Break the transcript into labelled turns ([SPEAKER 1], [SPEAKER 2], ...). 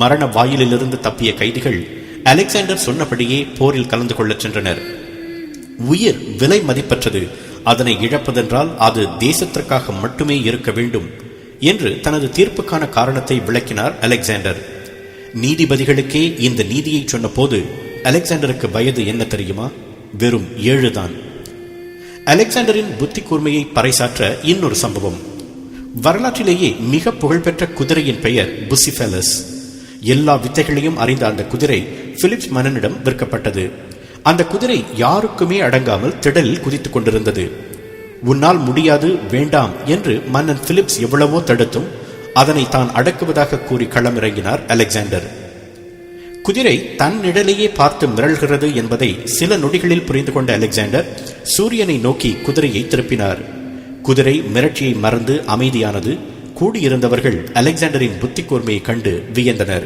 [SPEAKER 1] மரண வாயிலிலிருந்து தப்பிய கைதிகள் அலெக்சாண்டர் சொன்னபடியே போரில் கலந்து கொள்ளச் சென்றனர். உயிர் விலை மதிப்பற்றது, அதனை இழப்பதென்றால் அது தேசத்திற்காக மட்டுமே இருக்க வேண்டும் என்று தனது தீர்ப்புக்கான காரணத்தை விளக்கினார் அலெக்சாண்டர். நீதிபதிகளுக்கே இந்த நீதியை சொன்ன போது அலெக்சாண்டருக்கு வயது என்ன தெரியுமா? வெறும் 7 தான். அலெக்சாண்டரின் புத்தி கூர்மையை பறைசாற்ற இன்னொரு சம்பவம். வரலாற்றிலேயே மிக புகழ்பெற்ற குதிரையின் பெயர் புசிஃபெலஸ். எல்லா வித்தைகளையும் அறிந்த அந்த குதிரை பிலிப்ஸ் மன்னனிடம் விற்கப்பட்டது. அந்த குதிரை யாருக்குமே அடங்காமல் திடலில் குதித்துக் கொண்டிருந்தது. உன்னால் முடியாது, வேண்டாம் என்று மன்னன் பிலிப்ஸ் எவ்வளவோ தடுத்தும் அதனை தான் அடக்குவதாக கூறி களமிறங்கினார் அலெக்சாண்டர். குதிரை தன் நிழலையே பார்த்து மிரள்கிறது என்பதை சில நொடிகளில் புரிந்து கொண்ட அலெக்சாண்டர் சூரியனை நோக்கி குதிரையை திருப்பினார். குதிரை மிரட்சியை மறந்து அமைதியானது. கூடியிருந்தவர்கள் அலெக்சாண்டரின் புத்தி கூர்மையை கண்டு வியந்தனர்.